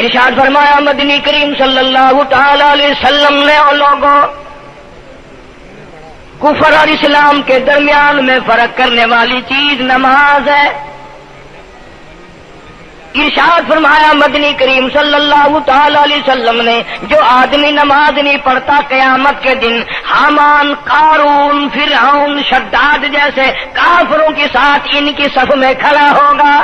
ارشاد فرمایا مدنی کریم صلی اللہ تعالی علیہ وسلم نے اور لوگوں کفر اور اسلام کے درمیان میں فرق کرنے والی چیز نماز ہے. ارشاد فرمایا مدنی کریم صلی اللہ تعالی علیہ وسلم نے جو آدمی نماز نہیں پڑھتا قیامت کے دن حامان، قارون، فرعون، شداد جیسے کافروں کے ساتھ ان کی صف میں کھڑا ہوگا.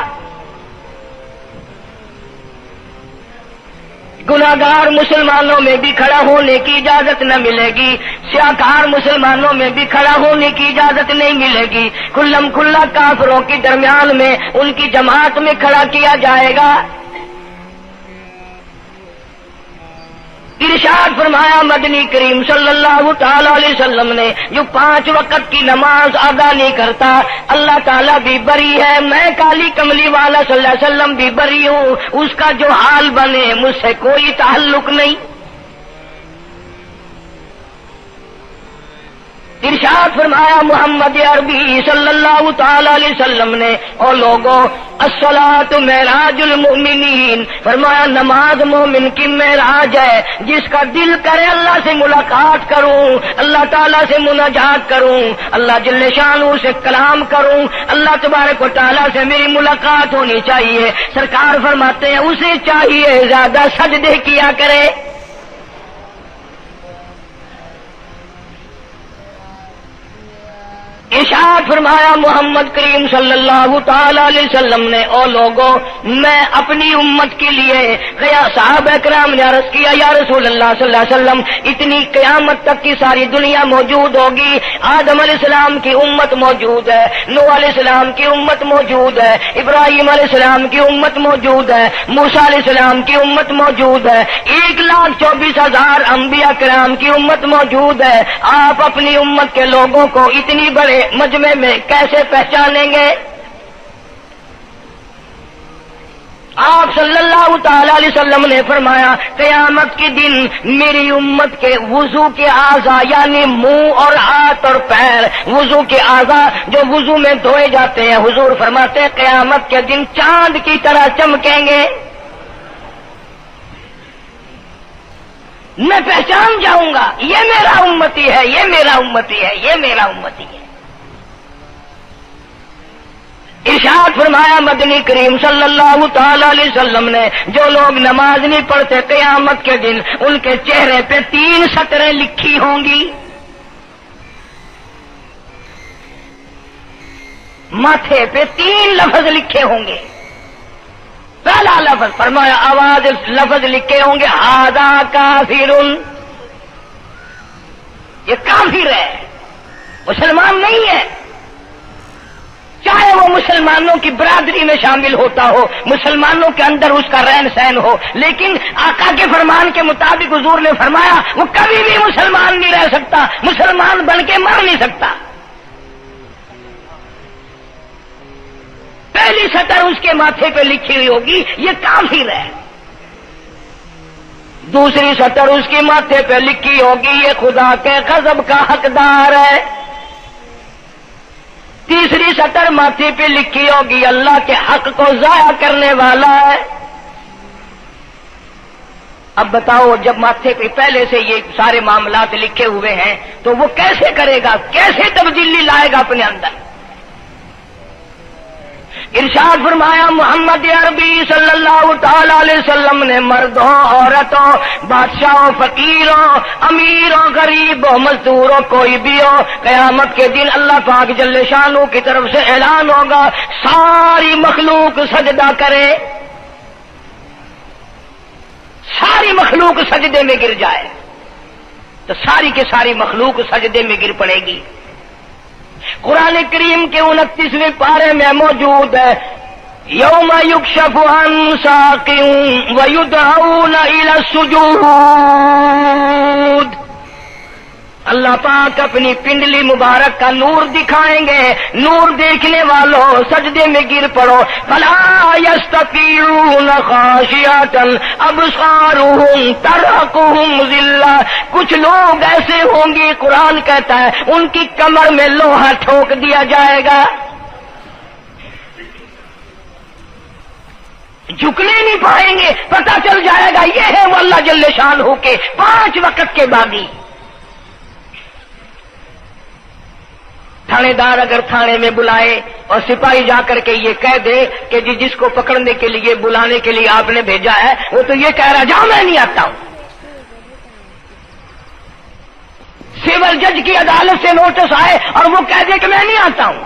گناہگار مسلمانوں میں بھی کھڑا ہونے کی اجازت نہ ملے گی، سیاکار مسلمانوں میں بھی کھڑا ہونے کی اجازت نہیں ملے گی. کھلم کھلا کافروں کے درمیان میں ان کی جماعت میں کھڑا کیا جائے گا. ارشاد فرمایا مدنی کریم صلی اللہ تعالی علیہ وسلم نے جو 5 وقت کی نماز ادا نہیں کرتا اللہ تعالیٰ بھی بری ہے، میں کالی کملی والا صلی اللہ علیہ وسلم بھی بری ہوں، اس کا جو حال بنے مجھ سے کوئی تعلق نہیں. ارشاد فرمایا محمد عربی صلی اللہ تعالی علیہ وسلم نے اور لوگوں الصلاۃ معراج المؤمنین، فرمایا نماز مومن کی معراج ہے. جس کا دل کرے اللہ سے ملاقات کروں، اللہ تعالیٰ سے مناجات کروں، اللہ جل شانہ سے کلام کروں، اللہ تبارک و تعالیٰ سے میری ملاقات ہونی چاہیے. سرکار فرماتے ہیں اسے چاہیے زیادہ سجدے کیا کرے. ارشاد فرمایا محمد کریم صلی اللہ تعالی علیہ وسلم نے او لوگوں میں اپنی امت کے لیے صحابہ کرام نے عرض کیا یا رسول اللہ صلی اللہ علیہ وسلم اتنی قیامت تک کی ساری دنیا موجود ہوگی، آدم علیہ السلام کی امت موجود ہے، نوح علیہ السلام کی امت موجود ہے، ابراہیم علیہ السلام کی امت موجود ہے، موسیٰ علیہ السلام کی امت موجود ہے، 1,24,000 انبیاء کرام کی امت موجود ہے. آپ اپنی امت کے لوگوں کو اتنی بڑے مجمع میں کیسے پہچانیں گے؟ آپ صلی اللہ تعالی علیہ وسلم نے فرمایا قیامت کے دن میری امت کے وضو کے اعضاء یعنی منہ اور ہاتھ اور پیر، وضو کے اعضاء جو وضو میں دھوئے جاتے ہیں، حضور فرماتے ہیں قیامت کے دن چاند کی طرح چمکیں گے. میں پہچان جاؤں گا یہ میرا امتی ہے، یہ میرا امتی ہے، یہ میرا امتی ہے. ارشاد فرمایا مدنی کریم صلی اللہ تعالی علیہ وسلم نے جو لوگ نماز نہیں پڑھتے قیامت کے دن ان کے چہرے پہ 3 سطریں لکھی ہوں گی، ماتھے پہ 3 لفظ لکھے ہوں گے. پہلا لفظ فرمایا آواز لفظ لکھے ہوں گے ھذا کافر، یہ کافر ہے، مسلمان نہیں ہے. چاہے وہ مسلمانوں کی برادری میں شامل ہوتا ہو، مسلمانوں کے اندر اس کا رہن سہن ہو، لیکن آقا کے فرمان کے مطابق حضور نے فرمایا وہ کبھی بھی مسلمان نہیں رہ سکتا، مسلمان بن کے مر نہیں سکتا. پہلی سطر اس کے ماتھے پہ لکھی ہوئی ہوگی یہ کافر ہے. دوسری سطر اس کے ماتھے پہ لکھی ہوگی یہ خدا کے غضب کا حقدار ہے. تیسری سطر ماتھے پہ لکھی ہوگی اللہ کے حق کو ضائع کرنے والا ہے. اب بتاؤ جب ماتھے پہ پہلے سے یہ سارے معاملات لکھے ہوئے ہیں تو وہ کیسے کرے گا، کیسے تبدیلی لائے گا اپنے اندر؟ ارشاد فرمایا محمد عربی صلی اللہ تعالی علیہ وسلم نے مردوں، عورتوں، بادشاہوں، فقیروں، امیروں، غریبوں، مزدوروں، کوئی بھی ہو، قیامت کے دن اللہ پاک جل شانہ کی طرف سے اعلان ہوگا ساری مخلوق سجدہ کرے، ساری مخلوق سجدے میں گر جائے تو ساری کی ساری مخلوق سجدے میں گر پڑے گی. قرآن کریم کے 29ویں پارے میں موجود ہے یوم یکشف عن ساق ویدعون الی السجود. اللہ پاک اپنی پنڈلی مبارک کا نور دکھائیں گے، نور دیکھنے والوں سجدے میں گر پڑو. فلا یستطیعون خاشعۃ ابصارهم ترهقهم ذلہ. کچھ لوگ ایسے ہوں گے قرآن کہتا ہے ان کی کمر میں لوہا ٹھوک دیا جائے گا. جھکنے نہیں پائیں گے، پتہ چل جائے گا یہ ہے وہ اللہ جل شان ہو کے 5 وقت کے باغی۔ تھانے دار اگر تھانے میں بلائے اور سپاہی جا کر کے یہ کہہ دے کہ جی جس کو پکڑنے کے لیے بلانے کے لیے آپ نے بھیجا ہے وہ تو یہ کہہ رہا جاؤ میں نہیں آتا ہوں۔ سول جج کی عدالت سے نوٹس آئے اور وہ کہہ دے کہ میں نہیں آتا ہوں۔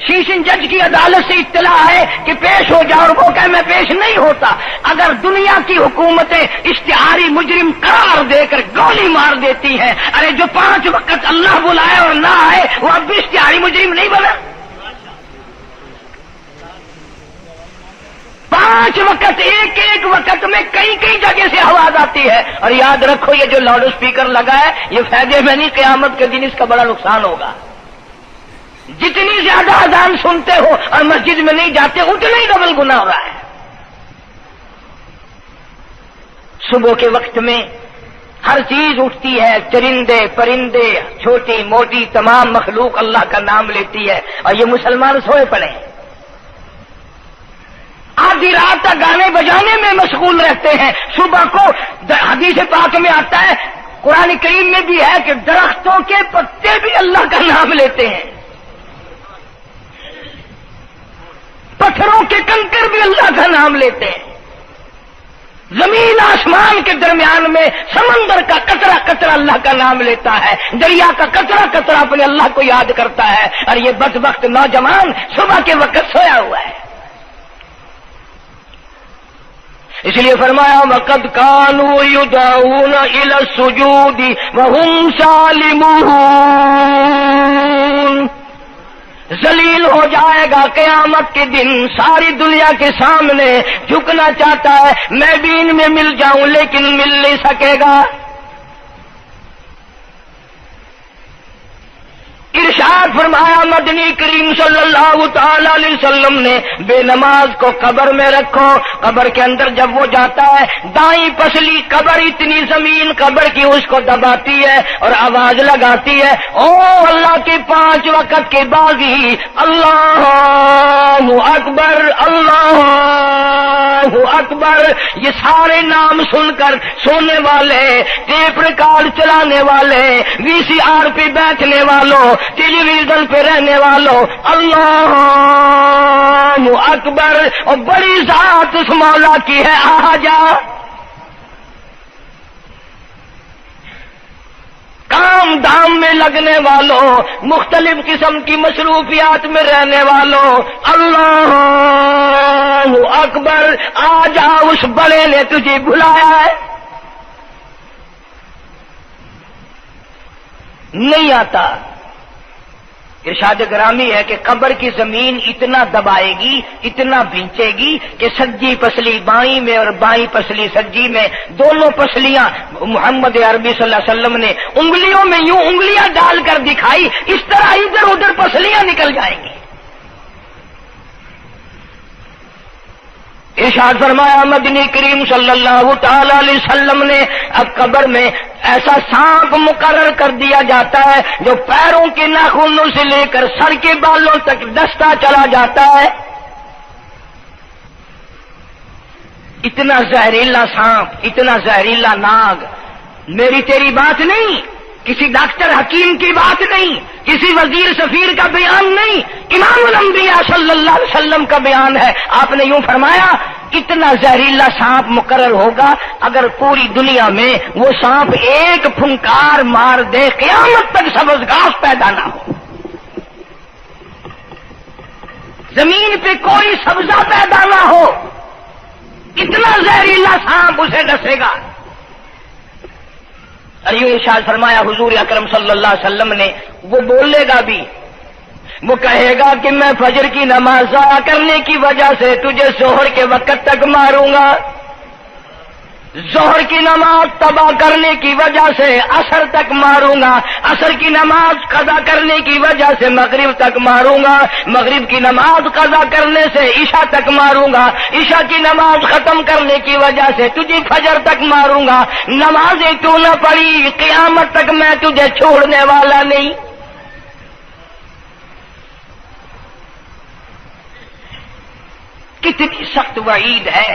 سیشن جج کی عدالت سے اطلاع ہے کہ پیش ہو جاؤ اور وہ کہے میں پیش نہیں ہوتا۔ اگر دنیا کی حکومتیں اشتہاری مجرم قرار دے کر گولی مار دیتی ہیں، ارے جو 5 وقت اللہ بلائے اور نہ آئے وہ اب بھی اشتہاری مجرم نہیں بنا؟ 5 وقت ایک وقت میں کئی جگہ سے آواز آتی ہے۔ اور یاد رکھو یہ جو لاؤڈ اسپیکر لگا ہے یہ فائدے میں نہیں، قیامت کے دن اس کا بڑا نقصان ہوگا۔ جتنی زیادہ اذان سنتے ہو اور مسجد میں نہیں جاتے اتنا ہی ڈبل گناہ ہو رہا ہے۔ صبح کے وقت میں ہر چیز اٹھتی ہے، چرندے پرندے چھوٹی موٹی تمام مخلوق اللہ کا نام لیتی ہے، اور یہ مسلمان سوئے پڑے ہیں، آدھی رات تک گانے بجانے میں مشغول رہتے ہیں۔ صبح کو حدیث پاک میں آتا ہے، قرآن کریم میں بھی ہے کہ درختوں کے پتے بھی اللہ کا نام لیتے ہیں، پتھروں کے کنکر بھی اللہ کا نام لیتے ہیں، زمین آسمان کے درمیان میں سمندر کا قطرہ قطرہ اللہ کا نام لیتا ہے، دریا کا قطرہ قطرہ اپنے اللہ کو یاد کرتا ہے، اور یہ بدبخت نوجوان صبح کے وقت سویا ہوا ہے۔ اس لیے فرمایا وَقَدْ كَانُوا يُدْعَوْنَ إِلَى السُّجُودِ وَهُمْ سَالِمُونَ۔ ذلیل ہو جائے گا قیامت کے دن، ساری دنیا کے سامنے جھکنا چاہتا ہے میں بھی ان میں مل جاؤں لیکن مل نہیں سکے گا۔ ارشاد فرمایا مدنی کریم صلی اللہ تعالی علیہ وسلم نے بے نماز کو قبر میں رکھو، قبر کے اندر جب وہ جاتا ہے دائیں پسلی قبر اتنی زمین قبر کی اس کو دباتی ہے اور آواز لگاتی ہے او اللہ کے 5 وقت کے باغی، اللہ اکبر اللہ اکبر۔ یہ سارے نام سن کر سونے والے، ٹیپ ریکارڈ چلانے والے، وی سی آر پہ بیٹھنے والوں، ٹیلی ویژن پہ رہنے والوں اللہ اکبر، اور بڑی ذات اس مولا کی ہے آ جا۔ کام دام میں لگنے والوں، مختلف قسم کی مصروفیات میں رہنے والوں اللہ اکبر، آ جا اس بڑے نے تجھے بلایا ہے۔ نہیں آتا۔ ارشاد گرامی ہے کہ قبر کی زمین اتنا دبائے گی، اتنا بھینچے گی کہ سجی پسلی بائیں میں اور بائیں پسلی سجی میں، دونوں پسلیاں محمد عربی صلی اللہ علیہ وسلم نے انگلیوں میں یوں انگلیاں ڈال کر دکھائی، اس طرح ادھر ادھر پسلیاں نکل جائیں گی۔ ارشاد فرمایا مدنی کریم صلی اللہ تعالی علیہ وسلم نے اب قبر میں ایسا سانپ مقرر کر دیا جاتا ہے جو پیروں کے ناخنوں سے لے کر سر کے بالوں تک ڈستا چلا جاتا ہے۔ اتنا زہریلا سانپ، اتنا زہریلا ناگ، میری تیری بات نہیں، کسی ڈاکٹر حکیم کی بات نہیں، کسی وزیر سفیر کا بیان نہیں، امام الانبیاء صلی اللہ علیہ وسلم کا بیان ہے۔ آپ نے یوں فرمایا اتنا زہریلا سانپ مقرر ہوگا اگر پوری دنیا میں وہ سانپ ایک پھنکار مار دے قیامت تک سبز گھاس پیدا نہ ہو، زمین پہ کوئی سبزہ پیدا نہ ہو، اتنا زہریلا سانپ اسے ڈسے گا۔ اور یوں ارشاد فرمایا حضور اکرم صلی اللہ علیہ وسلم نے، وہ بولے گا بھی، وہ کہے گا کہ میں فجر کی نماز ضائع کرنے کی وجہ سے تجھے ظہر کے وقت تک ماروں گا، ظہر کی نماز تباہ کرنے کی وجہ سے عصر تک ماروں گا، عصر کی نماز قضا کرنے کی وجہ سے مغرب تک ماروں گا، مغرب کی نماز قضا کرنے سے عشاء تک ماروں گا، عشاء کی نماز ختم کرنے کی وجہ سے تجھے فجر تک ماروں گا، نمازیں تو نہ پڑھی قیامت تک میں تجھے چھوڑنے والا نہیں۔ اتنی سخت وعید ہے،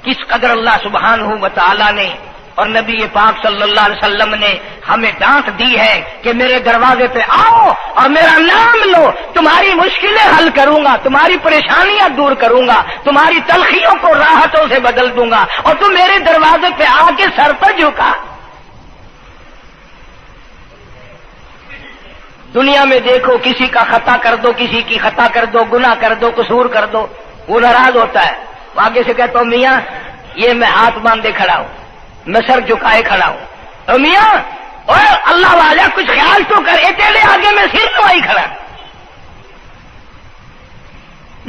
کس قدر اللہ سبحانہ و تعالی نے اور نبی پاک صلی اللہ علیہ وسلم نے ہمیں ڈانٹ دی ہے کہ میرے دروازے پہ آؤ اور میرا نام لو، تمہاری مشکلیں حل کروں گا، تمہاری پریشانیاں دور کروں گا، تمہاری تلخیوں کو راحتوں سے بدل دوں گا، اور تم میرے دروازے پہ آ کے سر پر جھکا۔ دنیا میں دیکھو، کسی کا خطا کر دو، کسی کی خطا کر دو، گناہ کر دو، قصور کر دو، وہ ناراض ہوتا ہے، وہ آگے سے کہتا ہوں میاں یہ میں ہاتھ باندھے کھڑا ہوں، میں سر جھکائے کھڑا ہوں، اور میاں اور اللہ والا کچھ خیال تو کر، تیرے آگے میں سر نوائی کھڑا،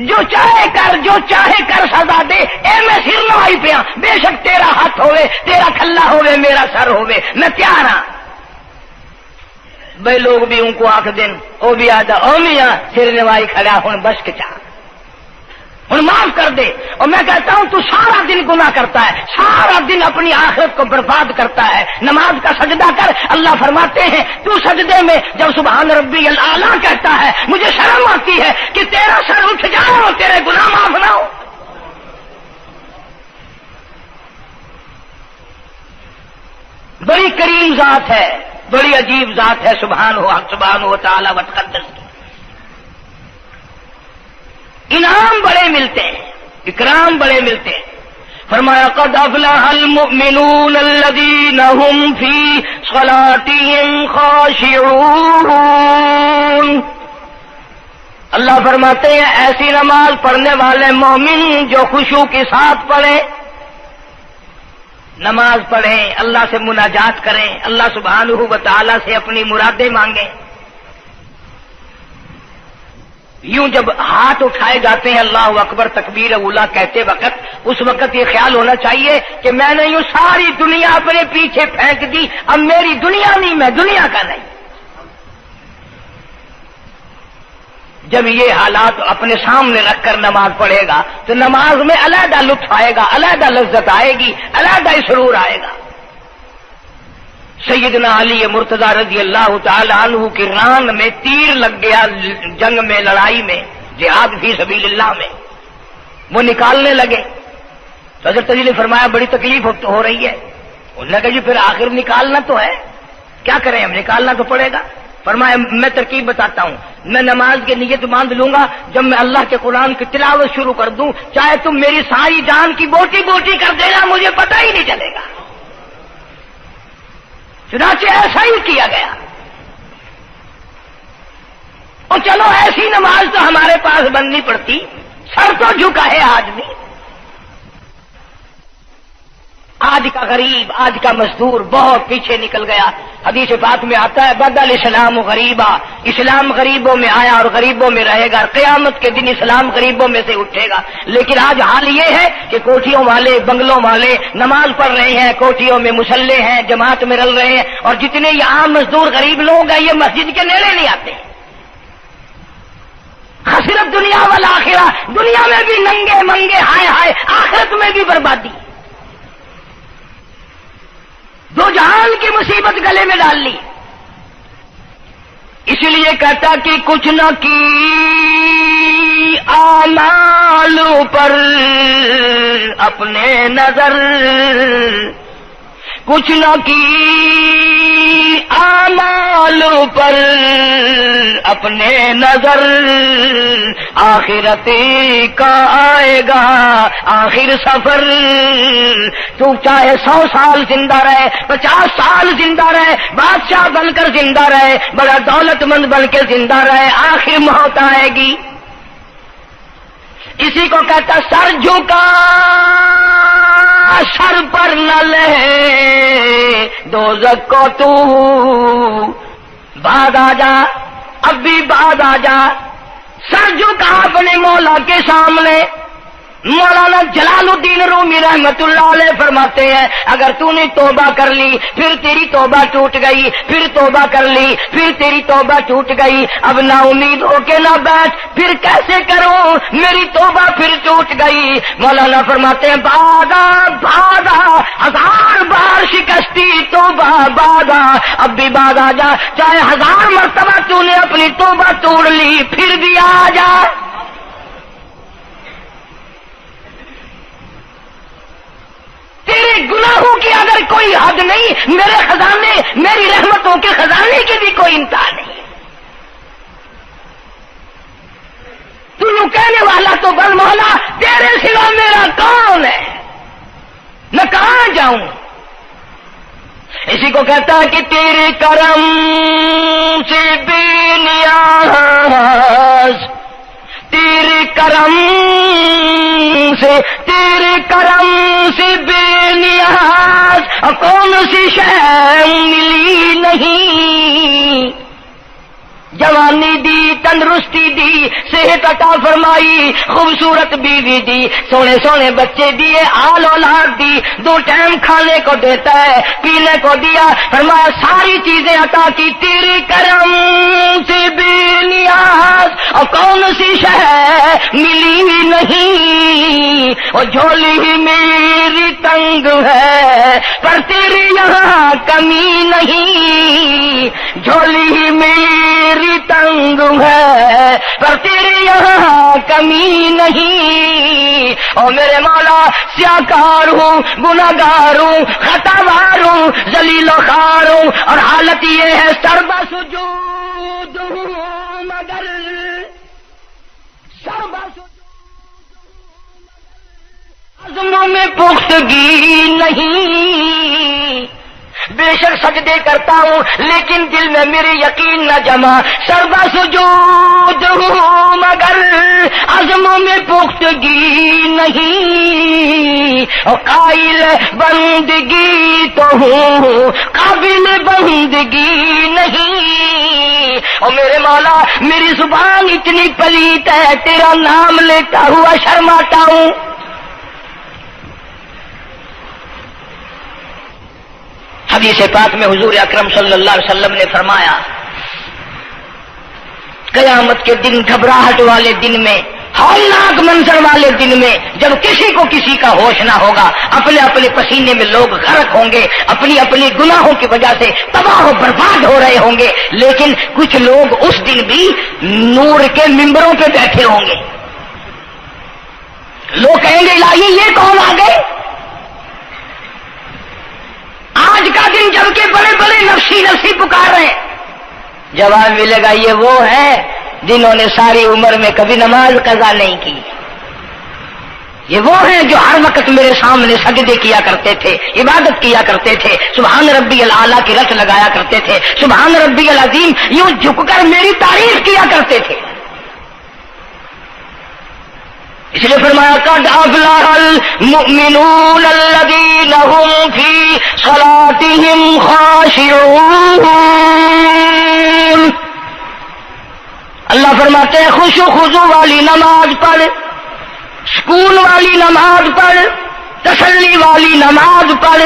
جو چاہے کر، جو چاہے کر سزا دے، اے میں سر نوائی پیا، بے شک تیرا ہاتھ ہوئے، تیرا کھلا ہوئے، میرا سر ہوئے، میں تیار ہاں۔ بھائی لوگ بھی ان کو آنکھ دیں، وہ بھی آدھا او میاں سر نوائی کھڑا ہوں، بس کے چاہ ہوں معاف کر دے۔ اور میں کہتا ہوں تو سارا دن گناہ کرتا ہے، سارا دن اپنی آخرت کو برباد کرتا ہے، نماز کا سجدہ کر، اللہ فرماتے ہیں تو سجدے میں جب سبحان ربی الاعلیٰ کہتا ہے مجھے شرم آتی ہے کہ تیرا سر اٹھ جائے اور تیرے گناہ معاف نہ ہو۔ بڑی کریم ذات ہے، بڑی عجیب ذات ہے سبحانہ و تعالی و تقدس کی، انعام بڑے ملتے ہیں، اکرام بڑے ملتے ہیں۔ فرمایا قد افلح المؤمنون الذین هم فی صلاتهم خاشعون۔ اللہ فرماتے ہیں ایسی نماز پڑھنے والے مومن جو خشوع کے ساتھ پڑھیں، نماز پڑھیں، اللہ سے مناجات کریں، اللہ سبحانہ و تعالی سے اپنی مرادیں مانگیں۔ یوں جب ہاتھ اٹھائے جاتے ہیں اللہ اکبر تکبیر اولا کہتے وقت، اس وقت یہ خیال ہونا چاہیے کہ میں نے یوں ساری دنیا اپنے پیچھے پھینک دی، اب میری دنیا نہیں، میں دنیا کا نہیں۔ جب یہ حالات اپنے سامنے رکھ کر نماز پڑھے گا تو نماز میں علیحدہ لطف آئے گا، علیحدہ لذت آئے گی، علیحدہ سرور آئے گا۔ سیدنا علی مرتضی رضی اللہ تعالی عنہ کی ران میں تیر لگ گیا، جنگ میں، لڑائی میں، جہاد فی سبیل اللہ میں، وہ نکالنے لگے تو حضرت علی نے فرمایا بڑی تکلیف ہو رہی ہے۔ انہوں نے کہا جی پھر آخر نکالنا تو ہے، کیا کریں ہم، نکالنا تو پڑے گا۔ فرمایا میں ترکیب بتاتا ہوں، میں نماز کی نیت باندھ لوں گا، جب میں اللہ کے قرآن کی تلاوت شروع کر دوں چاہے تم میری ساری جان کی بوٹی بوٹی کر دینا، مجھے پتہ ہی نہیں چلے گا۔ چنانچہ ایسا ہی کیا گیا۔ اور چلو ایسی نماز تو ہمارے پاس بننی پڑتی، سر تو جھکا ہے آدمی۔ آج کا غریب، آج کا مزدور بہت پیچھے نکل گیا۔ حدیث پاک میں آتا ہے بدل اسلام غریبا، اسلام غریبوں میں آیا اور غریبوں میں رہے گا، قیامت کے دن اسلام غریبوں میں سے اٹھے گا۔ لیکن آج حال یہ ہے کہ کوٹھیوں والے، بنگلوں والے نماز پڑھ رہے ہیں، کوٹھیوں میں مصلے ہیں، جماعت میں رل رہے ہیں، اور جتنے یہ عام مزدور غریب لوگ ہیں یہ مسجد کے نیڑے نہیں آتے۔ خسرت دنیا والآخرہ، دنیا میں بھی ننگے منگے ہائے ہائے، آخرت میں بھی بربادی، دو جہان کی مصیبت گلے میں ڈال لی۔ اس لیے کہتا کہ کچھ نہ کی اعمال پر اپنے نظر، کچھ نہ کی اعمال پر اپنے نظر، آخرت کا آئے گا آخر سفر۔ تو چاہے 100 سال زندہ رہے، 50 سال زندہ رہے، بادشاہ بن کر زندہ رہے، بڑا دولت مند بن کے زندہ رہے، آخر موت آئے گی۔ اسی کو کہتا سر جھکا سر پر نہ لے دوزخ کو تو، بعد آ جا، اب بھی بعد آ جا، سر جھکا اپنے مولا کے سامنے۔ مولانا جلال الدین رومی رحمت اللہ علیہ فرماتے ہیں اگر تو نے توبہ کر لی پھر تیری توبہ ٹوٹ گئی، پھر توبہ کر لی پھر تیری توبہ ٹوٹ گئی، اب نا امید ہو کے نہ بیٹھ، پھر کیسے کروں میری توبہ پھر ٹوٹ گئی۔ مولانا فرماتے ہیں بادا بادا، 1000 بار شکستی توبہ بادا، اب بھی بعد آ جا، چاہے 1000 مرتبہ تو نے اپنی توبہ توڑ لی پھر بھی آ جا۔ کی اگر کوئی حد نہیں، میرے خزانے، میری رحمتوں کے خزانے کی بھی کوئی انتہا نہیں۔ تو یوں کہنے والا تو بل مولا تیرے سوا میرا کون ہے، میں کہاں جاؤں؟ اسی کو کہتا ہے کہ تیرے کرم سے بے نیاز، تیرے کرم سے بے نیاز، کون سی شے ملی نہیں، جوانی دی، تندرستی دی، صحت عطا فرمائی، خوبصورت بیوی دی، سونے سونے بچے دیے، آل اولاد دی، 2 ٹائم کھانے کو دیتا ہے، پینے کو دیا، فرمایا ساری چیزیں عطا کی، تیرے کرم سے بے نیاز، اور کون سی شے ملی نہیں، اور جھولی ہی میری تنگ ہے پر تیرے یہاں کمی نہیں، جھولی ہی میری تنگ ہے پر تیرے یہاں کمی نہیں، اور میرے مولا سیاکار ہوں، گناہگار ہوں، خطاوار ہوں، ذلیل و خوار ہوں، اور حالت یہ ہے سربا سجود ہوں مگر سربا عزموں میں پختگی نہیں، بے شک سجدے کرتا ہوں لیکن دل میں میرے یقین نہ جمع، سربا سجود ہوں مگر عزموں میں پختگی نہیں، اور قائل بندگی تو ہوں قابل بندگی نہیں، اور میرے مولا میری زبان اتنی پلیت ہے تیرا نام لیتا ہوا شرماتا ہوں۔ حدیث پاک میں حضور اکرم صلی اللہ علیہ وسلم نے فرمایا قیامت کے دن، گھبراہٹ والے دن میں، ہولناک منظر والے دن میں، جب کسی کو کسی کا ہوش نہ ہوگا، اپنے اپنے پسینے میں لوگ غرق ہوں گے، اپنی اپنی گناہوں کی وجہ سے تباہ و برباد ہو رہے ہوں گے، لیکن کچھ لوگ اس دن بھی نور کے ممبروں پہ بیٹھے ہوں گے، لوگ کہیں گے الہی یہ کون آ گئے؟ آج کا دن جبکہ بڑے بڑے نفسی نفسی پکار رہے ہیں، جواب ملے گا یہ وہ ہیں جنہوں نے ساری عمر میں کبھی نماز قضا نہیں کی، یہ وہ ہیں جو ہر وقت میرے سامنے سجدے کیا کرتے تھے، عبادت کیا کرتے تھے، سبحان ربی الاعلیٰ کی رٹ لگایا کرتے تھے، سبحان ربی العظیم یوں جھک کر میری تعریف کیا کرتے تھے۔ اس لیے فرمایا قد افلح المؤمنون الذین هم فی صلاتهم خاشعون، اللہ فرماتے ہیں خوش و خضوع والی نماز پڑھ، سکون والی نماز پڑھ، تسلی والی نماز پڑھ،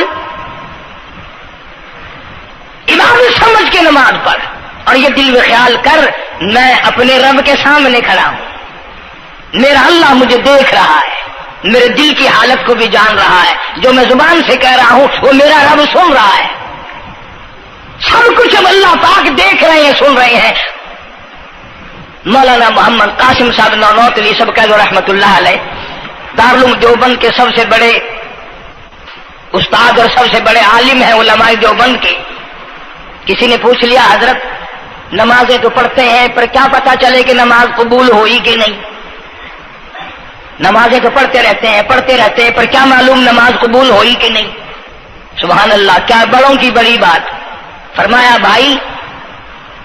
عبادت سمجھ کے نماز پڑھ، اور یہ دل میں خیال کر میں اپنے رب کے سامنے کھڑا ہوں، میرا اللہ مجھے دیکھ رہا ہے، میرے دل کی حالت کو بھی جان رہا ہے، جو میں زبان سے کہہ رہا ہوں وہ میرا رب سن رہا ہے، سب کچھ اب اللہ پاک دیکھ رہے ہیں، سن رہے ہیں۔ مولانا محمد قاسم صاحب نانوتوی سب کہہ دو رحمت اللہ علیہ، دارالعلوم دیوبند کے سب سے بڑے استاد اور سب سے بڑے عالم ہیں علماء دیوبند کے۔ کسی نے پوچھ لیا حضرت نمازیں تو پڑھتے ہیں پر کیا پتا چلے کہ نماز قبول ہوئی کہ نہیں؟ نمازیں تو پڑھتے رہتے ہیں پر کیا معلوم نماز قبول ہوئی کہ نہیں؟ سبحان اللہ، کیا بڑوں کی بڑی بات۔ فرمایا بھائی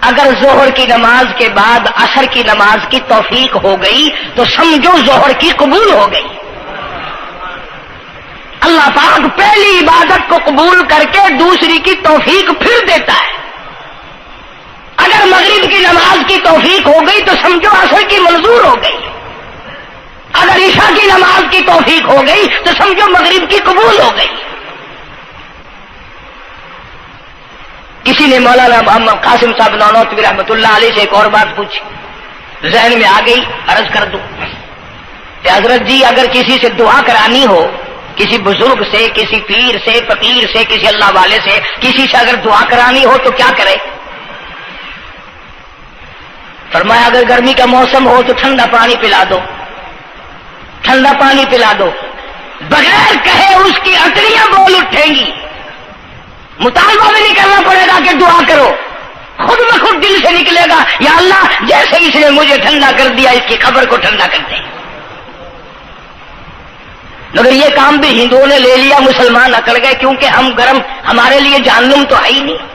اگر ظہر کی نماز کے بعد عصر کی نماز کی توفیق ہو گئی تو سمجھو ظہر کی قبول ہو گئی۔ اللہ پاک پہلی عبادت کو قبول کر کے دوسری کی توفیق پھر دیتا ہے۔ اگر مغرب کی نماز کی توفیق ہو گئی تو سمجھو عصر کی منظور ہو گئی، اگر عشاء کی نماز کی توفیق ہو گئی تو سمجھو مغرب کی قبول ہو گئی۔ کسی نے مولانا محمد قاسم صاحب نانوتوی رحمۃ اللہ علیہ سے ایک اور بات پوچھی، ذہن میں آ گئی، عرض کر دوں کہ حضرت جی اگر کسی سے دعا کرانی ہو، کسی بزرگ سے، کسی پیر سے، فقیر سے، کسی اللہ والے سے، کسی سے اگر دعا کرانی ہو تو کیا کرے؟ فرمایا اگر گرمی کا موسم ہو تو ٹھنڈا پانی پلا دو، ٹھنڈا پانی پلا دو، بغیر کہے اس کی اٹریاں بول اٹھیں گی، مطالبہ بھی نہیں کرنا پڑے گا کہ دعا کرو، خود بخود دل سے نکلے گا یا اللہ جیسے اس نے مجھے ٹھنڈا کر دیا اس کی قبر کو ٹھنڈا کر دے۔ مگر یہ کام بھی ہندوؤں نے لے لیا، مسلمان اکڑ گئے کیونکہ ہم گرم، ہمارے لیے جہنم تو ہے ہی نہیں۔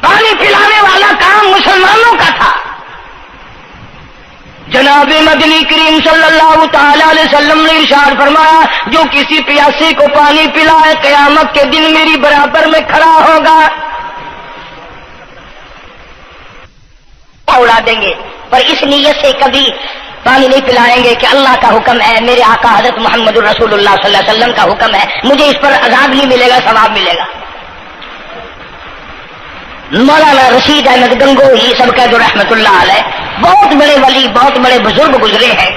پانی پلانے والا کام مسلمانوں کا تھا۔ جناب مدنی کریم صلی اللہ تعالی علیہ وسلم نے ارشاد فرمایا جو کسی پیاسی کو پانی پلائے قیامت کے دن میری برابر میں کھڑا ہوگا، اڑا دیں گے، پر اس نیت سے کبھی پانی نہیں پلائیں گے کہ اللہ کا حکم ہے، میرے آقا حضرت محمد الرسول اللہ صلی اللہ علیہ وسلم کا حکم ہے، مجھے اس پر عذاب نہیں ملے گا، ثواب ملے گا۔ مولانا رشید احمد گنگوہی سب کہہ دو رحمت اللہ علیہ، بہت بڑے ولی، بہت بڑے بزرگ گزرے ہیں۔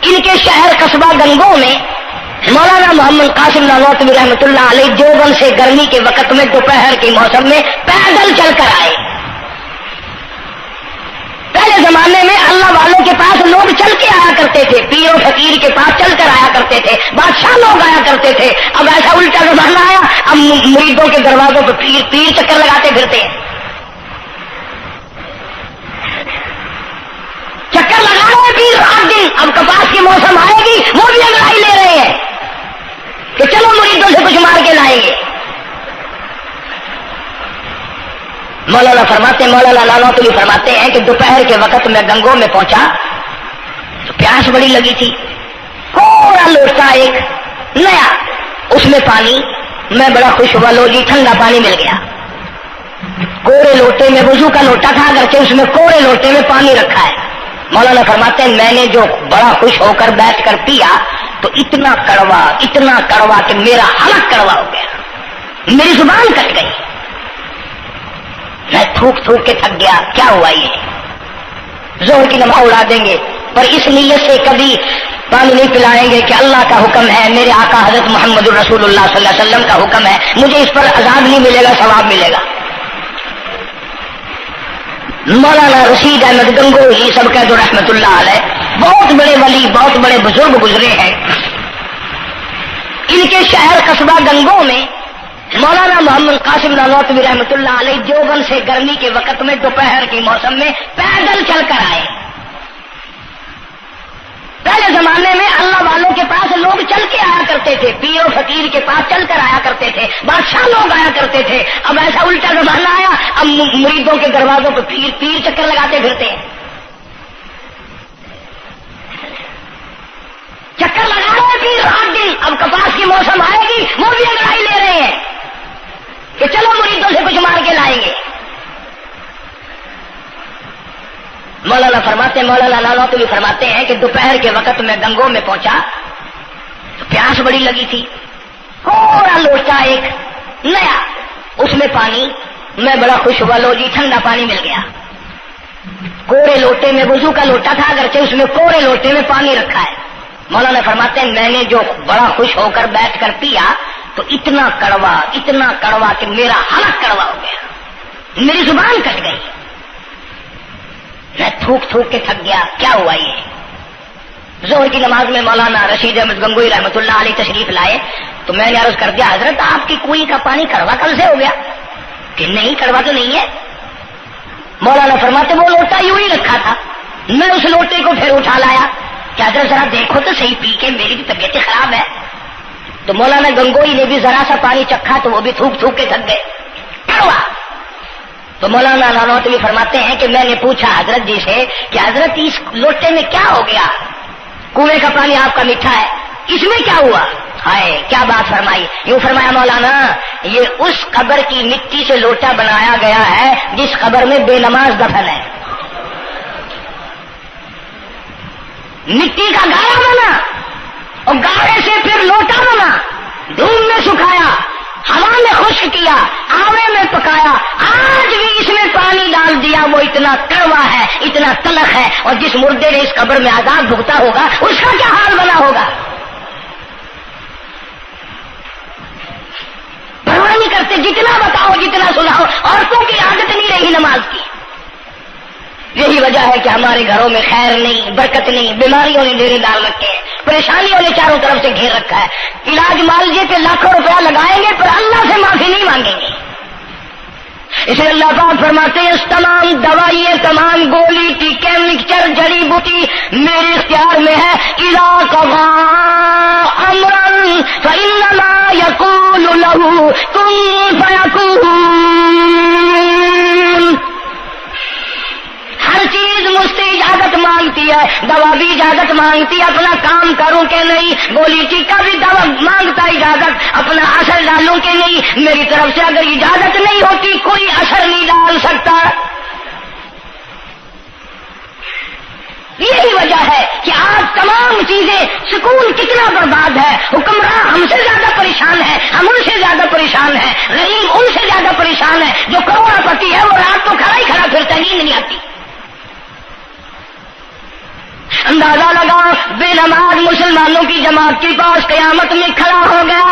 ان کے شہر قصبہ گنگو میں مولانا محمد قاسم نانوتوی رحمت اللہ علیہ دیوبند سے گرمی کے وقت میں دوپہر کے موسم میں پیدل چل کر آئے۔ پہلے زمانے میں اللہ والوں کے پاس لوگ چل کے آیا کرتے تھے، پیر و فقیر کے پاس چل کر آیا کرتے تھے، بادشاہ لوگ آیا کرتے تھے۔ اب ایسا الٹا زمانہ آیا، اب مریدوں کے دروازوں پہ پیر چکر لگاتے پھرتے ہیں، چکر لگا رہے پیر رات دن۔ اب کپاس کی موسم آئے گی وہ بھی انگڑائی لے رہے ہیں کہ چلو مریدوں سے کچھ مار کے لائیں گے۔ مولانا نانوتوی فرماتے ہیں کہ دوپہر کے وقت میں گنگو میں پہنچا تو پیاس بڑی لگی تھی، تھوڑا لوٹا ایک نیا، اس میں پانی، میں بڑا خوش ہوا، لو جی ٹھنڈا پانی مل گیا۔ کوڑے لوٹے میں، وضو کا لوٹا تھا اگرچہ اس میں کوڑے لوٹے میں پانی رکھا ہے۔ مولانا فرماتے ہیں میں نے جو بڑا خوش ہو کر بیٹھ کر پیا تو اتنا کڑوا کہ میرا حلق کڑوا ہو گیا، میری زبان کٹ گئی، میں تھوک کے تھک گیا۔ کیا ہوا یہ؟ زہر کی نماز اڑا دیں گے، پر اس نیت سے کبھی پانی نہیں پلائیں گے کہ اللہ کا حکم ہے، میرے آقا حضرت محمد الرسول اللہ صلی اللہ علیہ وسلم کا حکم ہے، مجھے اس پر عذاب نہیں ملے گا، ثواب ملے گا۔ مولانا رشید احمد گنگوہی سب کہہ دو رحمت اللہ علیہ، بہت بڑے ولی، بہت بڑے بزرگ گزرے ہیں۔ ان کے شہر قصبہ گنگو میں مولانا محمد قاسم نانوتوی رحمت اللہ علیہ دیوبند سے گرمی کے وقت میں دوپہر کے موسم میں پیدل چل کر آئے۔ پہلے زمانے میں اللہ والوں کے پاس لوگ چل کے آیا کرتے تھے، پیر و فقیر کے پاس چل کر آیا کرتے تھے، بادشاہ لوگ آیا کرتے تھے۔ اب ایسا الٹا زمانہ آیا، اب مریدوں کے دروازوں پہ پیر چکر لگاتے پھرتے ہیں، چکر لگا رہے پیر رات دن۔ اب کپاس کی موسم آئے گی وہ بھی انگڑائی لے رہے ہیں کہ چلو مریدوں سے کچھ مار کے لائیں گے۔ مولانا نانوتوی فرماتے ہیں کہ دوپہر کے وقت میں گنگو میں پہنچا تو پیاس بڑی لگی تھی، تھوڑا لوٹا ایک نیا، اس میں پانی، میں بڑا خوش ہوا، لو جی ٹھنڈا پانی مل گیا۔ کوڑے لوٹے میں، وضو کا لوٹا تھا اگرچہ اس میں کوڑے لوٹے میں پانی رکھا ہے۔ مولانا فرماتے ہیں میں نے جو بڑا خوش ہو کر بیٹھ کر پیا تو اتنا کڑوا کہ میرا حلق کڑوا ہو گیا، میری زبان کٹ گئی، میں تھوک کے تھک گیا۔ کیا ہوا یہ؟ ظہر کی نماز میں مولانا رشید احمد گنگوہی رحمت اللہ علیہ تشریف لائے تو میں نے عرض کر دیا حضرت آپ کی کنویں کا پانی کڑوا کل سے ہو گیا؟ کہ نہیں کڑوا تو نہیں ہے۔ مولانا فرماتے وہ لوٹا یوں ہی رکھا تھا، میں اس لوٹے کو پھر اٹھا لایا کہ حضرت ذرا دیکھو تو صحیح پی کے، میری بھی طبیعت خراب ہے۔ تو مولانا گنگوہی نے بھی ذرا سا پانی چکھا تو وہ بھی تھوک کے تھک گئے، کڑوا۔ تو مولانا نانوتوی فرماتے ہیں کہ میں نے پوچھا حضرت جی سے کہ حضرت اس لوٹے میں کیا ہو گیا؟ کنویں کا پانی آپ کا میٹھا ہے، اس میں کیا ہوا؟ ہائے کیا بات فرمائی؟ یوں فرمایا مولانا یہ اس قبر کی مٹی سے لوٹا بنایا گیا ہے جس قبر میں بے نماز دفن ہے۔ مٹی کا گاڑا بنا اور گاڑے سے پھر لوٹا بنا، دھوپ میں سکھایا، ہوا میں خشک کیا، آوے میں پکایا، آج بھی اس میں پانی ڈال دیا، وہ اتنا کڑوا ہے، اتنا تلخ ہے، اور جس مردے نے اس قبر میں عذاب بھگتا ہوگا اس کا کیا حال بنا ہوگا؟ پرواہ نہیں کرتے، جتنا بتاؤ جتنا سناؤ، عورتوں کی عادت نہیں رہی نماز کی۔ یہی وجہ وجہ ہے کہ ہمارے گھروں میں خیر نہیں، برکت نہیں، بیماریوں نے ڈیرے ڈال رکھے ہیں، پریشانیوں نے چاروں طرف سے گھیر رکھا ہے. علاج معالجے پہ لاکھوں روپیہ لگائیں گے پر اللہ سے معافی نہیں مانگیں گے. اسے اللہ پاک فرماتے ہیں اس تمام دوائیں، تمام گولی ٹیکے مکسچر جڑی بوٹی میرے اختیار میں ہے. اذا قضى امرا فانما يقول له كن فيكون. ہر چیز مجھ سے اجازت مانگتی ہے، دوا بھی اجازت مانگتی ہے اپنا کام کروں کہ نہیں، گولی ٹیکا بھی دوا مانگتا اجازت اپنا اثر ڈالوں کہ نہیں. میری طرف سے اگر اجازت نہیں ہوتی کوئی اثر نہیں ڈال سکتا. یہی وجہ ہے کہ آج تمام چیزیں، سکون کتنا برباد ہے، حکمراں ہم سے زیادہ پریشان ہے، ہم ان سے زیادہ پریشان ہے، غریب ان سے زیادہ پریشان ہے. جو کروڑ پتی ہے وہ رات کو کھڑا ہی کھڑا پھرتا، نیند نہیں آتی. اندازہ لگا بے نماز مسلمانوں کی جماعت کے پاس قیامت میں کھڑا ہو گیا.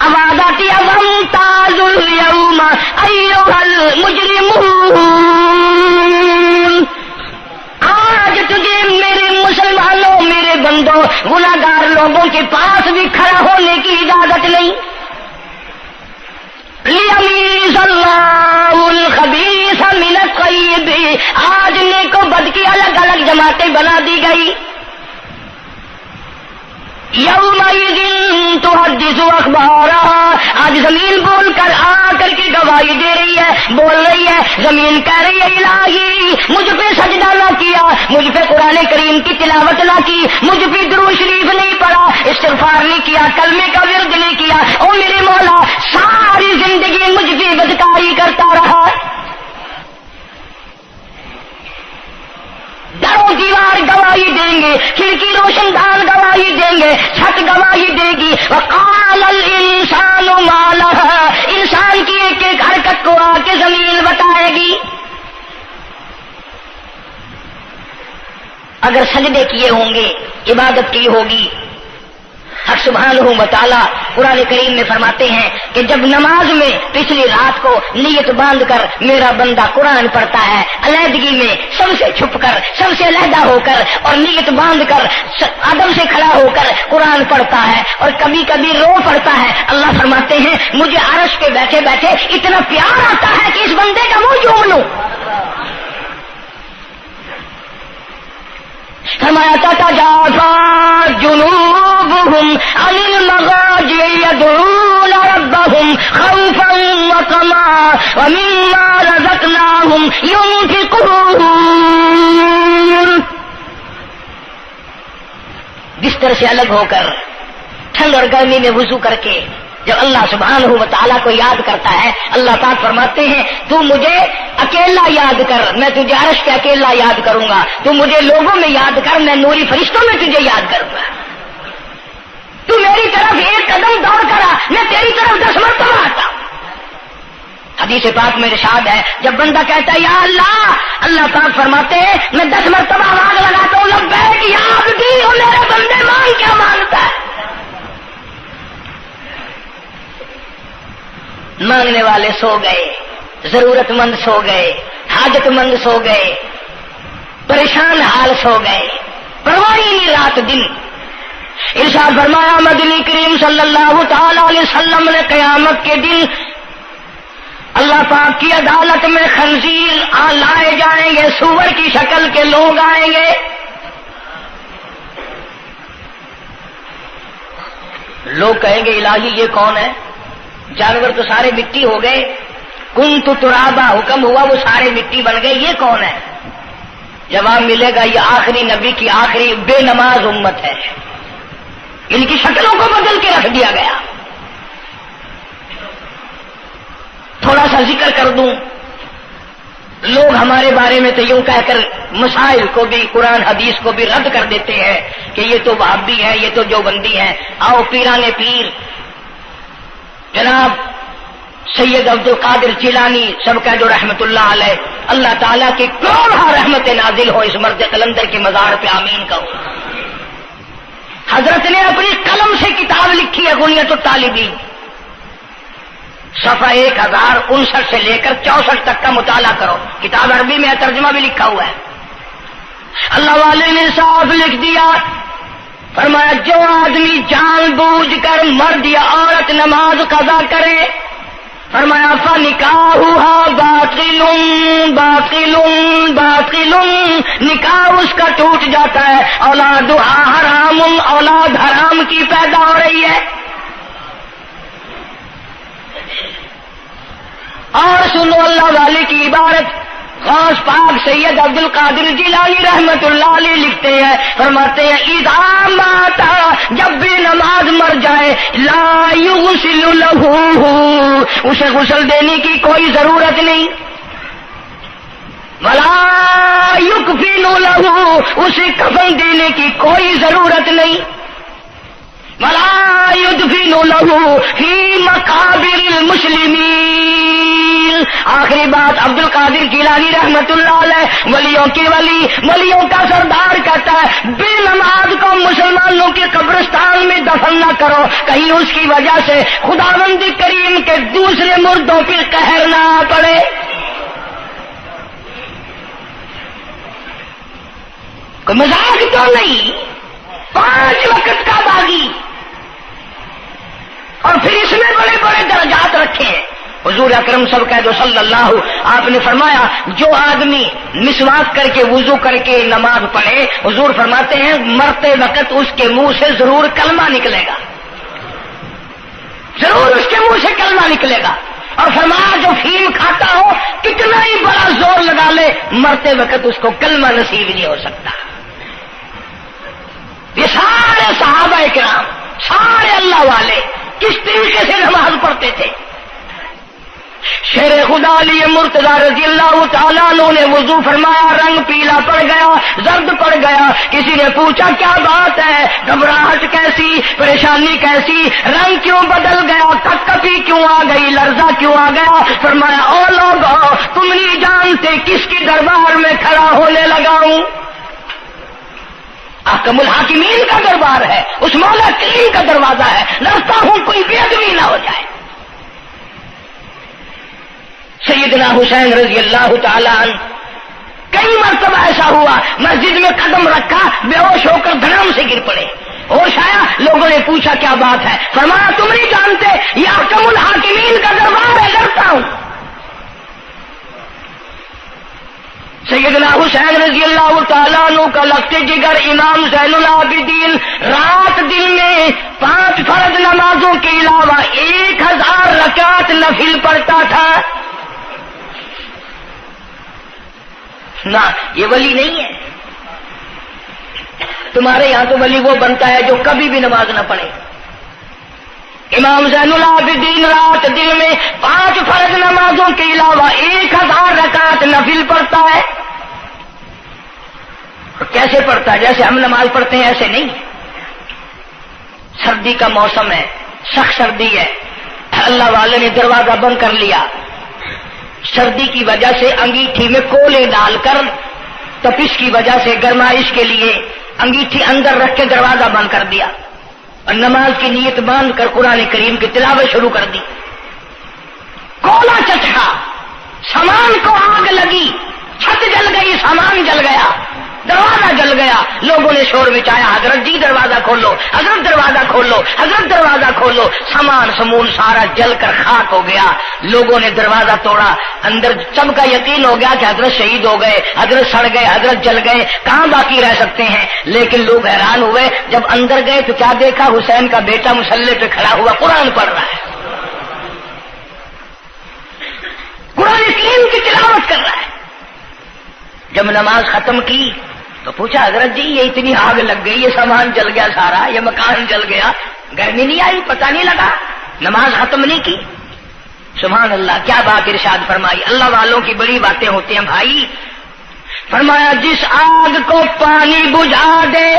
آواز آتی ہے وامتازوا اليوم ایھا المجرمون. آج تجھے میرے مسلمانوں، میرے بندوں، گناہگار لوگوں کے پاس بھی کھڑا ہونے کی اجازت نہیں. لیمیز اللہ الخبیث من الطیب. آج نیک و بد کی الگ الگ جماعتیں بنا دی گئی. یومئذ تحدث اخبارہا. آج زمین بول کر آ کر کے گواہی دے رہی ہے، بول رہی ہے. زمین کہہ رہی ہے الہی مجھ پہ سجدہ نہ کیا، مجھ پہ قرآن کریم کی تلاوت نہ کی، مجھ پہ درود شریف نہیں پڑھا، استغفار نہیں کیا، کلمے کا ورد نہیں کیا. او میرے مولا ساری زندگی مجھ پہ بدکاری کرتا رہا. درو دیوار گواہی دیں گے، کھڑکی روشن دان گواہی دیں گے، چھت گواہی دے گی. وقال الانسان ما لها. انسان کی ایک ایک حرکت کو آ کے زمین بتائے گی. اگر سجدے کیے ہوں گے، عبادت کی ہوگی. حق سبحانہ و تعالی قرآن کریم میں فرماتے ہیں کہ جب نماز میں پچھلی رات کو نیت باندھ کر میرا بندہ قرآن پڑھتا ہے، علیحدگی میں سب سے چھپ کر، سب سے علیحدہ ہو کر اور نیت باندھ کر ادب سے کھڑا ہو کر قرآن پڑھتا ہے اور کبھی کبھی رو پڑتا ہے. اللہ فرماتے ہیں مجھے عرش پہ بیٹھے بیٹھے اتنا پیار آتا ہے کہ اس بندے کا منہ چوم لوں. فرمایا تتجافى جنوبهم عن المضاجع يدعون ربهم خوفا وطمعا ومما رزقناهم ينفقون. بستر سے الگ ہو کر ٹھنڈ اور گرمی میں وضو کر کے جب اللہ سبحانہ و تعالیٰ کو یاد کرتا ہے، اللہ پاک فرماتے ہیں تو مجھے اکیلا یاد کر، میں تجھے عرش پہ اکیلا یاد کروں گا. تو مجھے لوگوں میں یاد کر، میں نوری فرشتوں میں تجھے یاد کروں گا. تو میری طرف ایک قدم دوڑ کرا، میں تیری طرف 10 مرتبہ آتا. حدیث پاک میں ارشاد ہے جب بندہ کہتا ہے یا اللہ، اللہ پاک فرماتے ہیں میں 10 مرتبہ آواز لگاتا ہوں لبیک یا عبدی. ہو میرے بندے مان کیا مانگتا ہے؟ مانگنے والے سو گئے، ضرورت مند سو گئے، حاجت مند سو گئے، پریشان حال سو گئے، پرواہ نہیں رات دن. ارشاد فرمایا مدنی کریم صلی اللہ تعالی علیہ وسلم نے قیامت کے دن اللہ پاک کی عدالت میں خنزیر لائے جائیں گے، سور کی شکل کے لوگ آئیں گے. لوگ کہیں گے الہی یہ کون ہے؟ جانور تو سارے مٹی ہو گئے، کنت ترابا حکم ہوا وہ سارے مٹی بن گئے، یہ کون ہے؟ جواب ملے گا یہ آخری نبی کی آخری بے نماز امت ہے، ان کی شکلوں کو بدل کے رکھ دیا گیا. تھوڑا سا ذکر کر دوں، لوگ ہمارے بارے میں تو یوں کہہ کر مسائل کو بھی، قرآن حدیث کو بھی رد کر دیتے ہیں کہ یہ تو وہابی ہے، یہ تو دیوبندی ہے. آؤ پیران پیر جناب سید عبد القادر جیلانی سب کا جو رحمت اللہ علیہ، اللہ تعالیٰ کی کروڑ رحمت نازل ہو اس مرد قلندر کے مزار پہ آمین کہو. حضرت نے اپنی قلم سے کتاب لکھی ہے غنیت الطالبین. صفحہ 1059 سے لے کر 64 تک کا مطالعہ کرو، کتاب عربی میں ترجمہ بھی لکھا ہوا ہے۔ اللہ والے نے صاف لکھ دیا، فرمایا جو آدمی جان بوجھ کر مرد یا عورت نماز قضا کرے، فرمایا فنکاحها باطل باطل باطل، نکاح اس کا ٹوٹ جاتا ہے، اولادها حرام، اولاد حرام کی پیدا ہو رہی ہے۔ اور سنو اللہ والے کی عبارت، غوث پاک سید عبد القادر جیلانی رحمت اللہ علیہ لکھتے ہیں، فرماتے ہیں اذا مات، جب بھی نماز مر جائے، لا یغسل لہ، اسے غسل دینے کی کوئی ضرورت نہیں، ولا یکفن لہ، اسے کفن دینے کی کوئی ضرورت نہیں، ولا یدفن لہ فی مقابر المسلمین۔ آخری بات عبد القادر جیلانی رحمت اللہ علیہ، ولیوں کے ولی، ولیوں کا سردار کہتا ہے بے نماز کو مسلمانوں کے قبرستان میں دفن نہ کرو، کہیں اس کی وجہ سے خداوند کریم کے دوسرے مردوں پہ قہر نہ پڑے۔ کوئی مذاق تو نہیں، 5 وقت کا باغی، اور پھر اس میں بڑے بڑے درجات رکھے ہیں۔ حضور اکرم صلی اللہ، آپ نے فرمایا جو آدمی مسواک کر کے وضو کر کے نماز پڑھے، حضور فرماتے ہیں مرتے وقت اس کے منہ سے ضرور کلمہ نکلے گا، ضرور اس کے منہ سے کلمہ نکلے گا۔ اور فرمایا جو فیم کھاتا ہو کتنا ہی بڑا زور لگا لے، مرتے وقت اس کو کلمہ نصیب نہیں ہو سکتا۔ یہ سارے صحابہ کرام، سارے اللہ والے کس طریقے سے نماز پڑھتے تھے۔ شیر خدا علی مرتضی رضی اللہ تعالیٰ عنہ نے وضو فرمایا، رنگ پیلا پڑ گیا، زرد پڑ گیا، کسی نے پوچھا کیا بات ہے، گھبراہٹ کیسی، پریشانی کیسی، رنگ کیوں بدل گیا، کپکپی کیوں آ گئی، لرزہ کیوں آ گیا؟ فرمایا او لوگو تم نہیں جانتے کس کی دربار میں کھڑا ہونے لگا ہوں، احکم الحاکمین کا دربار ہے، اس مولا کریم کا دروازہ ہے، ڈرتا ہوں کوئی بے ادبی نہ ہو جائے۔ سیدنا حسین رضی اللہ تعالیٰ عنہ کئی مرتبہ ایسا ہوا، مسجد میں قدم رکھا، بے ہوش ہو کر دھڑام سے گر پڑے، ہوش آیا، لوگوں نے پوچھا کیا بات ہے، فرمایا تم نہیں جانتے یہ احکم الحاکمین کا دربار ہے، ڈرتا ہوں۔ سیدنا حسین رضی اللہ تعالیٰ عنہ کا لگتے جگر امام زین العابدین رات دن میں 5 فرض نمازوں کے علاوہ 1000 رکعت نفل پڑھتا تھا۔ نہ یہ ولی نہیں ہے، تمہارے یہاں تو ولی وہ بنتا ہے جو کبھی بھی نماز نہ پڑھے۔ امام زین العابدین رات دن میں 5 فرض نمازوں کے علاوہ 1000 رکعت نفل پڑھتا ہے۔ کیسے پڑھتا ہے؟ جیسے ہم نماز پڑھتے ہیں ایسے نہیں، سردی کا موسم ہے، سخت سردی ہے، اللہ والے نے دروازہ بند کر لیا، سردی کی وجہ سے انگیٹھی میں کولے ڈال کر، تپش کی وجہ سے گرمائش کے لیے انگیٹھی اندر رکھ کے دروازہ بند کر دیا، اور نماز کی نیت باندھ کر قرآن کریم کی تلاوت شروع کر دی۔ کولا چچا، سامان کو آگ لگی، چھت جل گئی، سامان جل گیا، دروازہ جل گیا، لوگوں نے شور مچایا، حضرت جی دروازہ کھولو، حضرت دروازہ کھولو، حضرت دروازہ کھولو، سامان سمون سارا جل کر خاک ہو گیا۔ لوگوں نے دروازہ توڑا، اندر سب کا یقین ہو گیا کہ حضرت شہید ہو گئے، حضرت سڑ گئے، حضرت جل گئے، کہاں باقی رہ سکتے ہیں؟ لیکن لوگ حیران ہوئے، جب اندر گئے تو کیا دیکھا؟ حسین کا بیٹا مصلی پہ کھڑا ہوا قرآن پڑھ رہا ہے، قرآن کریم کی تلاوت کر رہا ہے۔ جب نماز ختم کی تو پوچھا حضرت جی یہ اتنی آگ لگ گئی، یہ سامان جل گیا سارا، یہ مکان جل گیا، گرمی نہیں آئی، پتہ نہیں لگا، نماز ختم نہیں کی؟ سبحان اللہ، کیا بات ارشاد فرمائی۔ اللہ والوں کی بڑی باتیں ہوتی ہیں بھائی۔ فرمایا جس آگ کو پانی بجھا دے،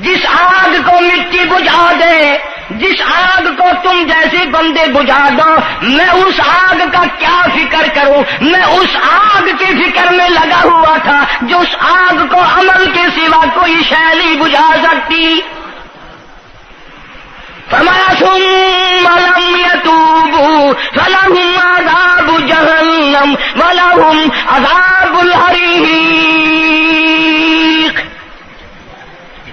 جس آگ کو مٹی بجھا دے، جس آگ کو تم جیسے بندے بجھا دو، میں اس آگ کا کیا فکر کروں؟ میں اس آگ کی فکر میں لگا ہوا تھا جو اس آگ کو عمل کے سوا کوئی شے نہیں بجھا سکتی۔ فرمایا ثم لم يتوبوا وَلَهُمْ عَذَابُ جَهَنَّمَ وَلَهُمْ عَذَابُ الْحَرِيقِ.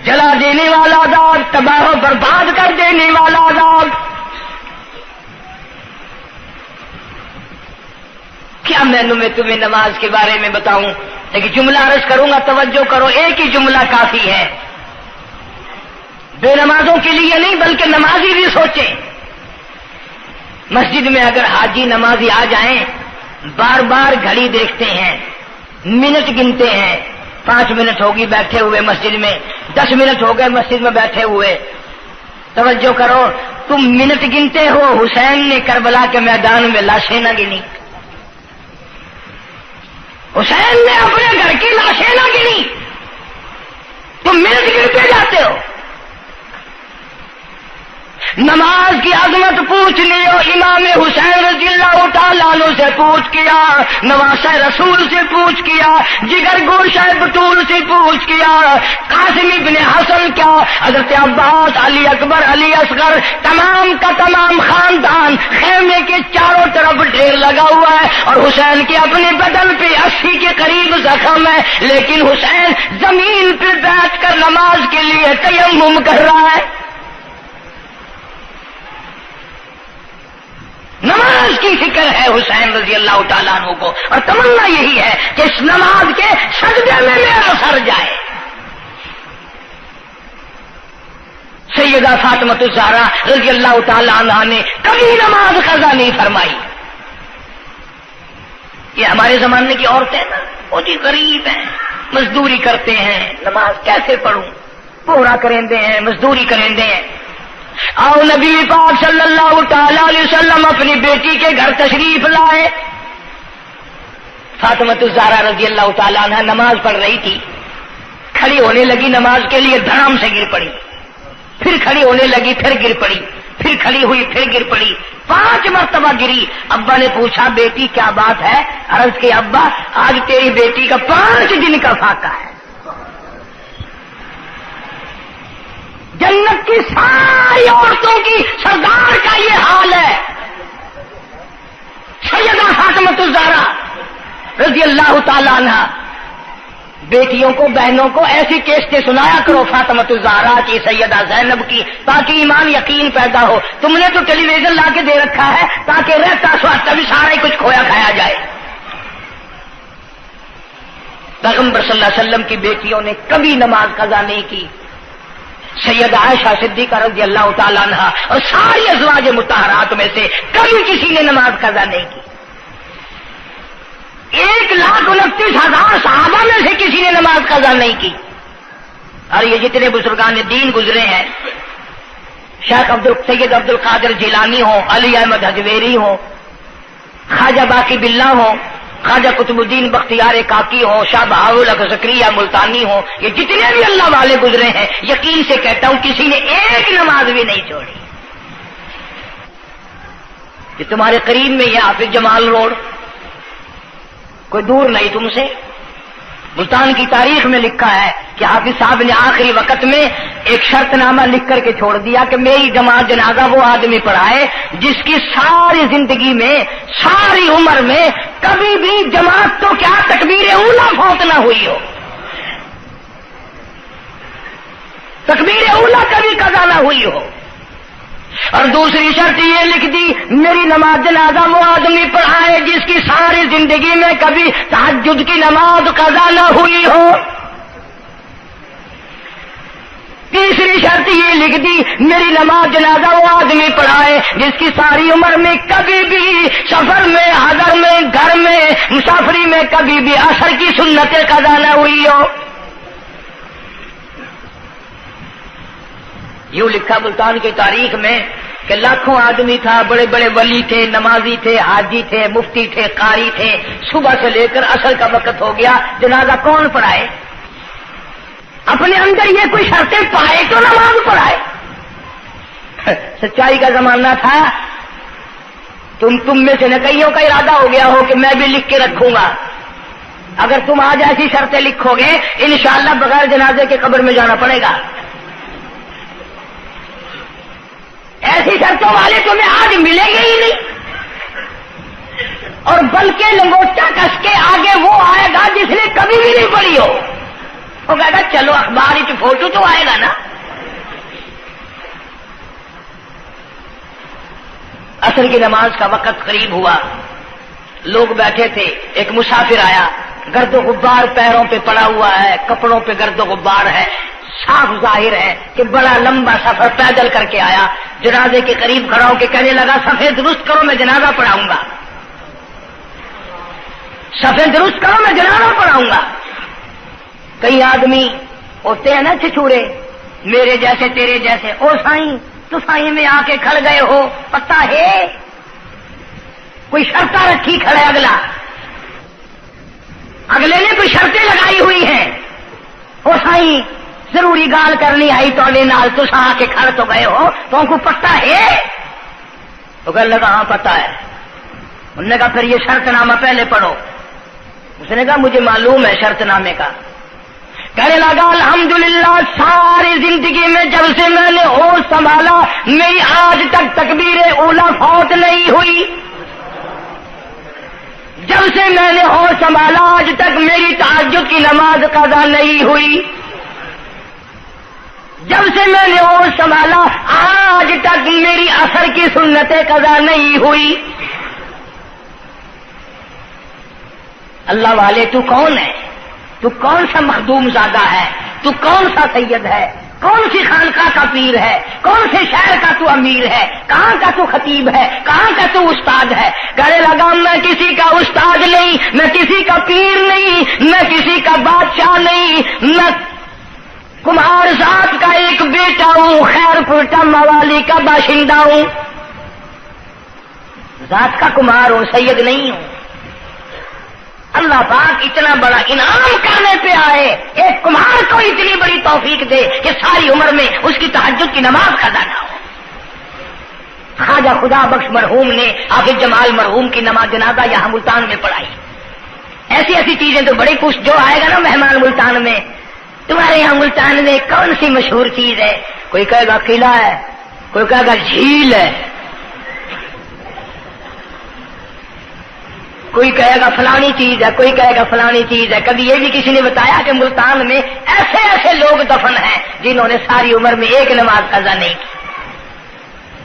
جلا دینے والا عذاب، تباہ و برباد کر دینے والا عذاب. کیا میں تمہیں نماز کے بارے میں بتاؤں؟ لیکن جملہ عرض کروں گا، توجہ کرو، ایک ہی جملہ کافی ہے. بے نمازوں کے لیے نہیں بلکہ نمازی بھی سوچیں. مسجد میں اگر حاجی نمازی آ جائیں، بار بار گھڑی دیکھتے ہیں، منٹ گنتے ہیں، 5 منٹ ہوگی بیٹھے ہوئے مسجد میں، 10 منٹ ہو گئے مسجد میں بیٹھے ہوئے. توجہ کرو، تم منٹ گنتے ہو، حسین نے کربلا کے میدان میں لاشیں نہ گنی. حسین نے اپنے گھر کی لاشیں نہ گنی، تم منٹ گنتے جاتے ہو. نماز کی عظمت پوچھ لیو، امام حسین رضی اللہ تعالیٰ عنہ سے پوچھ کیا، نواسہ رسول سے پوچھ کیا، جگر گوشہ بطول سے پوچھ کیا، قاسم ابن حسن کیا، حضرت عباس، علی اکبر، علی اصغر، تمام کا تمام خاندان خیمے کے چاروں طرف ڈھیر لگا ہوا ہے، اور حسین کے اپنے بدن پہ 80 کے قریب زخم ہے، لیکن حسین زمین پہ بیٹھ کر نماز کے لیے تیمم کر رہا ہے. نماز کی فکر ہے حسین رضی اللہ تعالیٰ عنہ کو، اور تمنا یہی ہے کہ اس نماز کے سجدے میں میرا سر جائے. سیدہ فاطمہ الزہرا رضی اللہ تعالیٰ عنہ نے کبھی نماز قضا نہیں فرمائی. یہ ہمارے زمانے کی عورتیں نا، وہ جی غریب ہیں، مزدوری کرتے ہیں، نماز کیسے پڑھوں، پورا کریں ہیں، مزدوری کریں ہیں. آؤ نبی پاک صلی اللہ تعالی علیہ وسلم اپنی بیٹی کے گھر تشریف لائے. فاطمہ الزہرا رضی اللہ تعالیٰ عنہ نماز پڑھ رہی تھی، کھڑی ہونے لگی نماز کے لیے، دھڑام سے گر پڑی، پھر کھڑی ہونے لگی، پھر گر پڑی، پھر کھڑی ہوئی، پھر گر پڑی، 5 مرتبہ گری. ابا نے پوچھا بیٹی کیا بات ہے؟ عرض کی ابا آج تیری بیٹی کا 5 دن کا فاقہ ہے. جنت کی ساری عورتوں کی سردار کا یہ حال ہے. سیدہ فاطمہ الزہرا رضی اللہ تعالی عنہ. بیٹیوں کو، بہنوں کو ایسی کیسٹیں سنایا کرو فاطمہ الزہرا کی، سیدہ زینب کی، تاکہ ایمان یقین پیدا ہو. تم نے تو ٹیلی ویژن لا کے دے رکھا ہے تاکہ رہتا سوچتا بھی سارا ہی کچھ کھویا کھایا جائے. پیغمبر صلی اللہ علیہ وسلم کی بیٹیوں نے کبھی نماز قضا نہیں کی. سیدہ عائشہ صدیقہ رضی اللہ تعالیٰ عنہ اور ساری ازواج مطہرات میں سے کبھی کسی نے نماز قضا نہیں کی. 1,29,000 صحابہ میں سے کسی نے نماز قضا نہیں کی. اور یہ جتنے بزرگان دین گزرے ہیں، شیخ سید عبد القادر جیلانی ہوں، علی احمد حجویری ہوں، خواجہ باقی باللہ ہوں، خواجہ قطب الدین بختیار کاکی ہوں، شاہ بہاول زکریا ملتانی ہوں، یہ جتنے بھی اللہ والے گزرے ہیں، یقین سے کہتا ہوں کسی نے ایک نماز بھی نہیں چھوڑی. یہ تمہارے قریب میں یہ حافظ جمال روڈ، کوئی دور نہیں تم سے. ملتان کی تاریخ میں لکھا ہے کہ حافظ صاحب نے آخری وقت میں ایک شرط نامہ لکھ کر کے چھوڑ دیا کہ میری جماعت جنازہ وہ آدمی پڑھائے جس کی ساری زندگی میں، ساری عمر میں کبھی بھی جماعت تو کیا تکبیر اولیٰ فوت نہ ہوئی ہو، تکبیر اولیٰ کبھی قضا نہ ہوئی ہو. اور دوسری شرط یہ لکھ دی میری نماز جنازہ وہ آدمی پڑھائے جس کی ساری زندگی میں کبھی تہجد کی نماز قضا نہ ہوئی ہو. تیسری شرط یہ لکھ دی میری نماز جنازہ وہ آدمی پڑھائے جس کی ساری عمر میں کبھی بھی سفر میں، حضر میں، گھر میں، مسافری میں کبھی بھی عصر کی سنت قضا نہ ہوئی ہو. یوں لکھا ملتان کی تاریخ میں کہ لاکھوں آدمی تھا، بڑے بڑے ولی تھے، نمازی تھے، حاجی تھے، مفتی تھے، قاری تھے. صبح سے لے کر عصر کا وقت ہو گیا، جنازہ کون پڑھائے؟ اپنے اندر یہ کوئی شرطیں پائے تو نماز پڑھائے. سچائی کا زمانہ تھا. تم میں سے نہ کئیوں کا ارادہ ہو گیا ہو کہ میں بھی لکھ کے رکھوں گا. اگر تم آج ایسی شرطیں لکھو گے انشاءاللہ بغیر جنازے کے قبر میں جانا پڑے گا. ایسی شرطوں والے تمہیں آج ملیں گے ہی نہیں. اور بلکہ لنگوٹا کس کے آگے وہ آئے گا جس نے کبھی بھی نہیں پڑھی ہو. وہ کہے گا چلو اخبار کی فوٹو تو آئے گا نا. عصر کی نماز کا وقت قریب ہوا، لوگ بیٹھے تھے، ایک مسافر آیا، گرد و غبار پیروں پہ پڑا ہوا ہے، کپڑوں پہ گرد و غبار ہے، صاف ظاہر ہے کہ بڑا لمبا سفر پیدل کر کے آیا. جنازے کے قریب کھڑا ہو کے کہنے لگا صفیں درست کرو میں جنازہ پڑھاؤں گا، صفیں درست کرو میں جنازہ پڑھاؤں گا. کئی آدمی ہوتے ہیں نا چھچورے، میرے جیسے تیرے جیسے، او سائیں تو سائیں میں آ کے کھڑ گئے ہو، پتہ ہے کوئی شرطیں رکھی کھڑے، اگلے نے کوئی شرطیں لگائی ہوئی ہیں. او سائیں ضروری گال کرنی آئی تو نال تو آ کے کھڑ تو گئے ہو، تو ان کو پتہ ہے؟ تو کہنے لگا ہاں پتہ ہے. انہوں نے کہا پھر یہ شرط نامہ پہلے پڑھو. اس نے کہا مجھے معلوم ہے شرط نامے کا. کہنے لگا الحمدللہ ساری زندگی میں جب سے میں نے ہوش سنبھالا میری آج تک تکبیر اولا فوت نہیں ہوئی. جب سے میں نے ہوش سنبھالا آج تک میری تہجد کی نماز قضا نہیں ہوئی. جب سے میں نے ہوش سنبھالا آج تک میری عصر کی سنتیں قضا نہیں ہوئی. اللہ والے تو کون ہے؟ تو کون سا مخدوم زادہ ہے؟ تو کون سا سید ہے؟ کون سی خانقاہ کا پیر ہے؟ کون سے شہر کا تو امیر ہے؟ کہاں کا تو خطیب ہے؟ کہاں کا تو استاد ہے؟ کہنے لگا میں کسی کا استاد نہیں، میں کسی کا پیر نہیں، میں کسی کا بادشاہ نہیں، میں کمہار ذات کا ایک بیٹا ہوں، خیر پورٹا موالی کا باشندہ ہوں، ذات کا کمہار ہوں، سید نہیں ہوں. اللہ پاک اتنا بڑا انعام کرنے پہ آئے، ایک کمہار کو اتنی بڑی توفیق دے کہ ساری عمر میں اس کی تہجد کی نماز قضا نہ ہو. خواجہ خدا بخش مرحوم نے حافظ جمال مرحوم کی نماز جنازہ یہاں ملتان میں پڑھائی. ایسی ایسی چیزیں تو بڑی کچھ جو آئے گا نا مہمان ملتان میں، تمہارے یہاں ملتان میں کون سی مشہور چیز ہے؟ کوئی کہے گا قلعہ ہے، کوئی کہے گا جھیل ہے، کوئی کہے گا فلانی چیز ہے، کوئی کہے گا فلانی چیز ہے. کبھی یہ بھی کسی نے بتایا کہ ملتان میں ایسے ایسے لوگ دفن ہیں جنہوں نے ساری عمر میں ایک نماز قضا نہیں کی.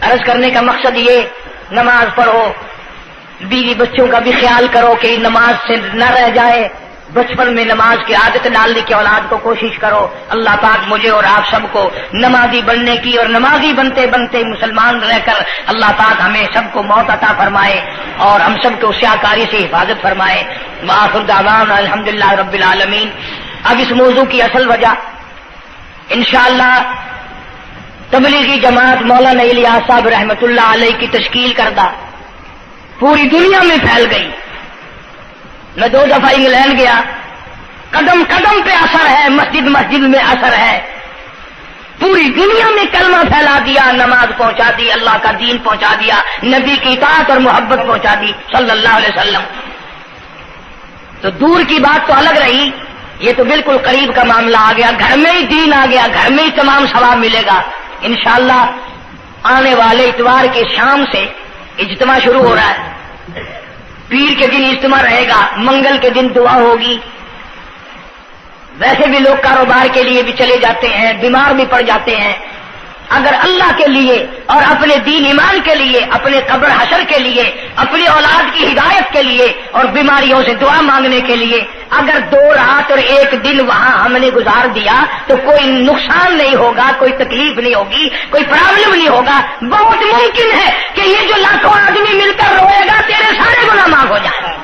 عرض کرنے کا مقصد یہ، نماز پڑھو، بیوی بچوں کا بھی خیال کرو کہ نماز سے نہ رہ جائے. بچپن میں نماز کی عادت ڈالنے کی اولاد کو کوشش کرو. اللہ پاک مجھے اور آپ سب کو نمازی بننے کی اور نمازی بنتے بنتے مسلمان رہ کر اللہ پاک ہمیں سب کو موت عطا فرمائے اور ہم سب کو سیاکاری سے حفاظت فرمائے. وآخر دعوانا الحمدللہ رب العالمین. اب اس موضوع کی اصل وجہ انشاءاللہ تبلیغی جماعت مولانا الیاس صاحب رحمۃ اللہ علیہ کی تشکیل کردہ پوری دنیا میں پھیل گئی. میں 2 دفعہ انگلینڈ گیا، قدم قدم پہ اثر ہے، مسجد مسجد میں اثر ہے. پوری دنیا میں کلمہ پھیلا دیا، نماز پہنچا دی، اللہ کا دین پہنچا دیا، نبی کی اطاعت اور محبت پہنچا دی صلی اللہ علیہ وسلم. تو دور کی بات تو الگ رہی، یہ تو بالکل قریب کا معاملہ آ گیا. گھر میں ہی دین آ گیا، گھر میں ہی تمام ثواب ملے گا انشاءاللہ. آنے والے اتوار کے شام سے اجتماع شروع ہو رہا ہے. پیر کے دن اجتماع رہے گا، منگل کے دن دعا ہوگی. ویسے بھی لوگ کاروبار کے لیے بھی چلے جاتے ہیں، بیمار بھی پڑ جاتے ہیں. اگر اللہ کے لیے اور اپنے دین ایمان کے لیے، اپنے قبر حشر کے لیے، اپنی اولاد کی ہدایت کے لیے اور بیماریوں سے دعا مانگنے کے لیے اگر 2 رات اور 1 دن وہاں ہم نے گزار دیا تو کوئی نقصان نہیں ہوگا، کوئی تکلیف نہیں ہوگی، کوئی پرابلم نہیں ہوگا. بہت ممکن ہے کہ یہ جو لاکھوں آدمی مل کر روئے گا تیرے سارے گناہ معاف ہو جائیں.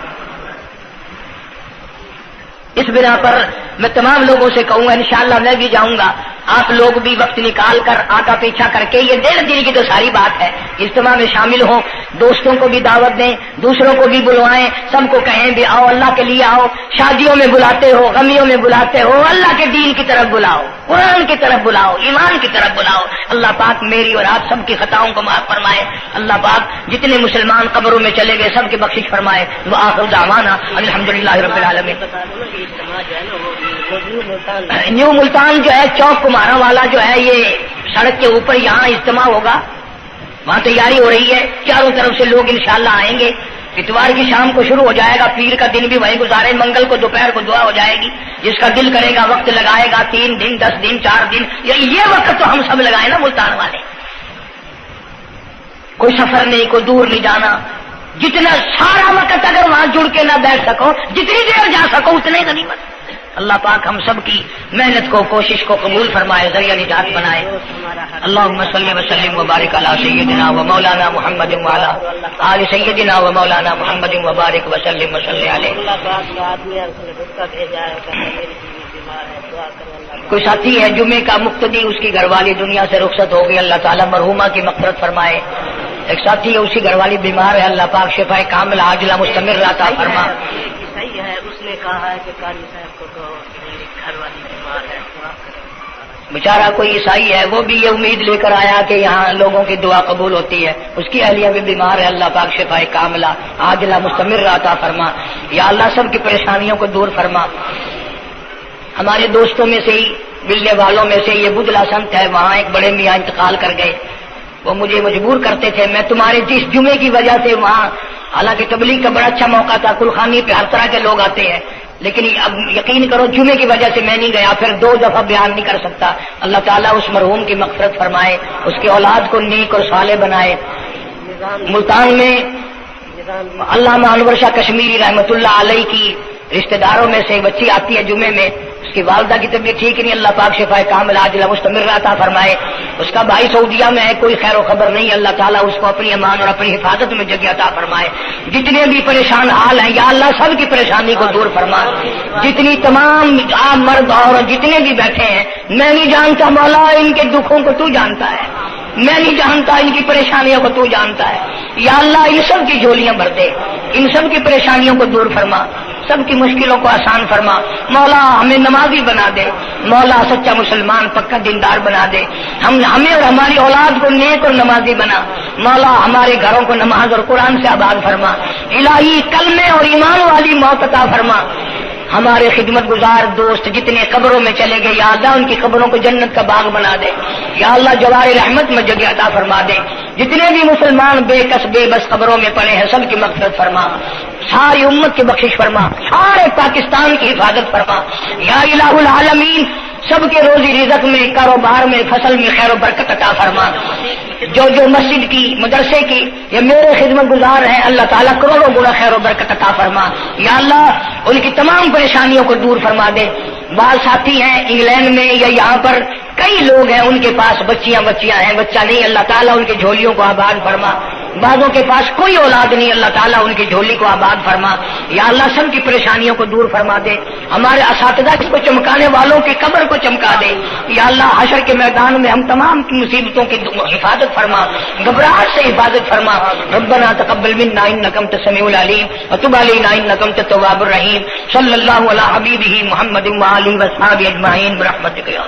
اس بنا پر میں تمام لوگوں سے کہوں گا انشاءاللہ میں بھی جاؤں گا. آپ لوگ بھی وقت نکال کر آگا پیچھا کر کے، یہ 1.5 دن کی تو ساری بات ہے، اجتماع میں شامل ہوں. دوستوں کو بھی دعوت دیں، دوسروں کو بھی بلوائیں، سب کو کہیں بھی آؤ، اللہ کے لیے آؤ. شادیوں میں بلاتے ہو، غمیوں میں بلاتے ہو، اللہ کے دین کی طرف بلاؤ، قرآن کی طرف بلاؤ، ایمان کی طرف بلاؤ. اللہ پاک میری اور آپ سب کی خطاؤں کو معاف فرمائے. اللہ پاک جتنے مسلمان قبروں میں چلے گئے سب کی بخشش فرمائے. وآخر دعوانا الحمدللہ رب العالمین. نیو ملتان جو ہے چوک کمارا والا جو ہے، یہ سڑک کے اوپر یہاں اجتماع ہوگا. وہاں تیاری ہو رہی ہے، چاروں طرف سے لوگ انشاءاللہ آئیں گے. اتوار کی شام کو شروع ہو جائے گا، پیر کا دن بھی وہیں گزارے، منگل کو دوپہر کو دعا ہو جائے گی، جس کا دل کرے گا وقت لگائے گا، 3 دن 10 دن 4 دن، یہ وقت تو ہم سب لگائے نا ملتان والے، کوئی سفر نہیں، کوئی دور نہیں جانا، جتنا سارا وقت اگر وہاں جڑ کے نہ بیٹھ سکو، جتنی دیر جا سکو اتنے غنیمت۔ اللہ پاک ہم سب کی محنت کو، کوشش کو قبول فرمائے، ذریعہ نجات بنائے۔ اللہم صلی وسلم وبارک علی سیدنا و مولانا محمد وعلی آل سیدنا و مولانا محمد وبارک وسلم وصلی علیہ۔ کوئی ساتھی ہے جمعے کا مقتدی، اس کی گھر والی دنیا سے رخصت ہو گئی، اللہ تعالیٰ مرحومہ کی مغفرت فرمائے۔ ایک ساتھی ہے، اسی گھر والی بیمار ہے، اللہ پاک شفا کاملہ عاجلہ مستمر عطا فرما۔ صحیح ہے، اس نے کہا ہے کہ قاری صاحب کو کہو میری گھر والی بیمار ہے، بیچارہ کوئی عیسائی ہے، وہ بھی یہ امید لے کر آیا کہ یہاں لوگوں کی دعا قبول ہوتی ہے، اس کی اہلیہ بھی بیمار ہے، اللہ پاک شفا کاملہ عاجلہ مستمر عطا فرما۔ یا اللہ سب کی پریشانیوں کو دور فرما۔ ہمارے دوستوں میں سے ہی، ملنے والوں میں سے یہ بدلا سنت ہے، وہاں ایک بڑے میاں انتقال کر گئے، وہ مجھے مجبور کرتے تھے، میں تمہارے جس جمعے کی وجہ سے وہاں، حالانکہ تبلیغ کا بڑا اچھا موقع تھا، کلخانی پہ ہر طرح کے لوگ آتے ہیں، لیکن اب یقین کرو جمعے کی وجہ سے میں نہیں گیا، پھر 2 دفعہ بیان نہیں کر سکتا۔ اللہ تعالیٰ اس مرحوم کی مغفرت فرمائے، اس کی اولاد کو نیک اور صالح بنائے۔ ملتان میں علامہ انور شاہ کشمیری رحمۃ اللہ علیہ کی رشتہ داروں میں سے ایک بچی آتی ہے جمعے میں، اس کی والدہ کی طبیعت ٹھیک نہیں، اللہ پاک شفا کاملہ عاجلہ مستمر عطا فرمائے۔ اس کا بھائی سعودیہ میں ہے، کوئی خیر و خبر نہیں، اللہ تعالیٰ اس کو اپنی امان اور اپنی حفاظت میں جگہ عطا فرمائے۔ جتنے بھی پریشان حال ہیں یا اللہ سب کی پریشانی کو دور فرما۔ جتنی تمام عام مرد اور جتنے بھی بیٹھے ہیں، میں نہیں جانتا مولا ان کے دکھوں کو تو جانتا ہے، میں نہیں جانتا ان کی پریشانیوں کو تو جانتا ہے، یا اللہ ان سب کی جھولیاں بھر دے، ان سب کی پریشانیوں کو دور فرما، سب کی مشکلوں کو آسان فرما۔ مولا ہمیں نمازی بنا دے، مولا سچا مسلمان پکا دیندار بنا دے، ہمیں اور ہماری اولاد کو نیک اور نمازی بنا۔ مولا ہمارے گھروں کو نماز اور قرآن سے آباد فرما، الہی کلمے اور ایمان والی موت عطا فرما۔ ہمارے خدمت گزار دوست جتنے قبروں میں چلے گئے، یا اللہ ان کی قبروں کو جنت کا باغ بنا دے، یا اللہ جوار رحمت میں جگہ عطا فرما دے۔ جتنے بھی مسلمان بے کس بے بس قبروں میں پڑے ہیں، سب کی مغفرت فرما، ساری امت کی بخشش فرما، سارے پاکستان کی حفاظت فرما یا الہ العالمین۔ سب کے روزی رزق میں، کاروبار میں، فصل میں خیر و برکت عطا فرما۔ جو مسجد کی، مدرسے کی یہ میرے خدمت گزار ہیں، اللہ تعالیٰ کروڑوں گنا خیر و برکت عطا فرما، یا اللہ ان کی تمام پریشانیوں کو دور فرما دے۔ بعض ساتھی ہیں انگلینڈ میں یا یہاں پر کئی لوگ ہیں، ان کے پاس بچیاں ہیں، بچہ نہیں، اللہ تعالیٰ ان کی جھولیوں کو آباد فرما۔ بعضوں کے پاس کوئی اولاد نہیں، اللہ تعالیٰ ان کی جھولی کو آباد فرما، یا اللہ سب کی پریشانیوں کو دور فرما دے۔ ہمارے اساتذہ کو چمکانے والوں کی قبر کو چمکا دے، یا اللہ حشر کے میدان میں ہم تمام کی مصیبتوں کی حفاظت فرما، گھبراہٹ سے حفاظت فرما۔ ربنا تقبل منا انک انت السمیع العلیم وتب علینا انک انت التواب الرحیم۔ صلی اللہ علی حبیبہ محمد وآلہ وصحبہ اجمعین برحمتک یا